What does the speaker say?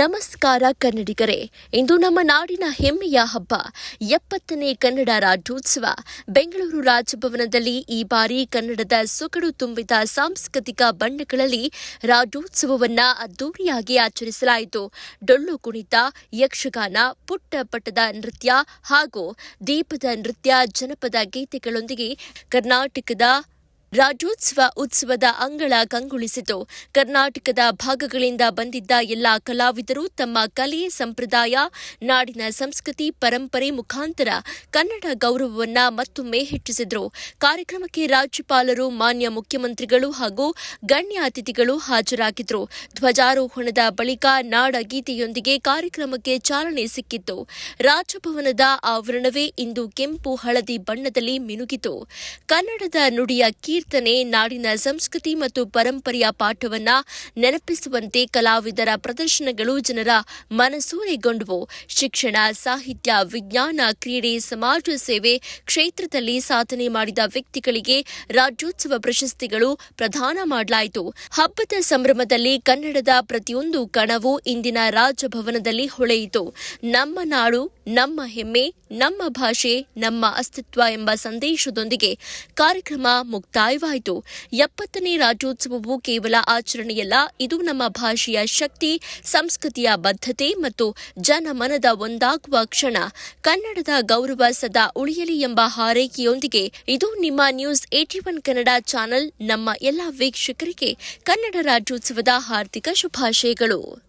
ನಮಸ್ಕಾರ ಕನ್ನಡಿಗರೇ, ಇಂದು ನಮ್ಮ ನಾಡಿನ ಹೆಮ್ಮೆಯ ಹಬ್ಬ 70ನೇ ಕನ್ನಡ ರಾಜ್ಯೋತ್ಸವ. ಬೆಂಗಳೂರು ರಾಜಭವನದಲ್ಲಿ ಈ ಬಾರಿ ಕನ್ನಡದ ಸೊಗಡು ತುಂಬಿದ ಸಾಂಸ್ಕೃತಿಕ ಬಣ್ಣಗಳಲ್ಲಿ ರಾಜ್ಯೋತ್ಸವವನ್ನ ಅದ್ದೂರಿಯಾಗಿ ಆಚರಿಸಲಾಯಿತು. ಡೊಳ್ಳು ಕುಣಿತ, ಯಕ್ಷಗಾನ, ಪುಟ್ಟ ಪಟ್ಟದ ನೃತ್ಯ ಹಾಗೂ ದೀಪದ ನೃತ್ಯ, ಜನಪದ ಗೀತೆಗಳೊಂದಿಗೆ ಕರ್ನಾಟಕದ ರಾಜ್ಯೋತ್ಸವ ಉತ್ಸವದ ಅಂಗಳ ಕಂಗೊಳಿಸಿತು. ಕರ್ನಾಟಕದ ಭಾಗಗಳಿಂದ ಬಂದಿದ್ದ ಎಲ್ಲಾ ಕಲಾವಿದರು ತಮ್ಮ ಕಲೆ, ಸಂಪ್ರದಾಯ, ನಾಡಿನ ಸಂಸ್ಕೃತಿ, ಪರಂಪರೆ ಮುಖಾಂತರ ಕನ್ನಡ ಗೌರವವನ್ನ ಮತ್ತೊಮ್ಮೆ ಹೆಚ್ಚಿಸಿದರು. ಕಾರ್ಯಕ್ರಮಕ್ಕೆ ರಾಜ್ಯಪಾಲರು, ಮಾನ್ಯ ಮುಖ್ಯಮಂತ್ರಿಗಳು ಹಾಗೂ ಗಣ್ಯ ಅತಿಥಿಗಳು ಹಾಜರಾಗಿದ್ದರು. ಧ್ವಜಾರೋಹಣದ ಬಳಿಕ ನಾಡಗೀತೆಯೊಂದಿಗೆ ಕಾರ್ಯಕ್ರಮಕ್ಕೆ ಚಾಲನೆ ಸಿಕ್ಕಿತ್ತು. ರಾಜಭವನದ ಆವರಣವೇ ಇಂದು ಕೆಂಪು ಹಳದಿ ಬಣ್ಣದಲ್ಲಿ ಮಿನುಗಿತು. ಕನ್ನಡದ ನುಡಿಯ ಕೀರ್ತನೆ, ನಾಡಿನ ಸಂಸ್ಕೃತಿ ಮತ್ತು ಪರಂಪರೆಯ ಪಾಠವನ್ನ ನೆನಪಿಸುವಂತೆ ಕಲಾವಿದರ ಪ್ರದರ್ಶನಗಳು ಜನರ ಮನಸೂರೆಗೊಂಡವು. ಶಿಕ್ಷಣ, ಸಾಹಿತ್ಯ, ವಿಜ್ಞಾನ, ಕ್ರೀಡೆ, ಸಮಾಜ ಸೇವೆ ಕ್ಷೇತ್ರದಲ್ಲಿ ಸಾಧನೆ ಮಾಡಿದ ವ್ಯಕ್ತಿಗಳಿಗೆ ರಾಜ್ಯೋತ್ಸವ ಪ್ರಶಸ್ತಿಗಳು ಪ್ರದಾನ ಮಾಡಲಾಯಿತು. ಹಬ್ಬದ ಸಂಭ್ರಮದಲ್ಲಿ ಕನ್ನಡದ ಪ್ರತಿಯೊಂದು ಕಣವು ಇಂದಿನ ರಾಜಭವನದಲ್ಲಿ ಹೊಳೆಯಿತು. ನಮ್ಮ ನಾಡು, ನಮ್ಮ ಹೆಮ್ಮೆ, ನಮ್ಮ ಭಾಷೆ, ನಮ್ಮ ಅಸ್ತಿತ್ವ ಎಂಬ ಸಂದೇಶದೊಂದಿಗೆ ಕಾರ್ಯಕ್ರಮ ಮುಕ್ತಾಯವಾಯಿತು. 70ನೇ ರಾಜ್ಯೋತ್ಸವವು ಕೇವಲ ಆಚರಣೆಯಲ್ಲ, ಇದು ನಮ್ಮ ಭಾಷೆಯ ಶಕ್ತಿ, ಸಂಸ್ಕೃತಿಯ ಬದ್ಧತೆ ಮತ್ತು ಜನಮನದ ಒಂದಾಗುವ ಕ್ಷಣ. ಕನ್ನಡದ ಗೌರವ ಸದಾ ಉಳಿಯಲಿ ಎಂಬ ಹಾರೈಕೆಯೊಂದಿಗೆ ಇದು ನಿಮ್ಮ ನ್ಯೂಸ್ 81 ಕನ್ನಡ ಚಾನೆಲ್. ನಮ್ಮ ಎಲ್ಲ ವೀಕ್ಷಕರಿಗೆ ಕನ್ನಡ ರಾಜ್ಯೋತ್ಸವದ ಹಾರ್ದಿಕ ಶುಭಾಶಯಗಳು.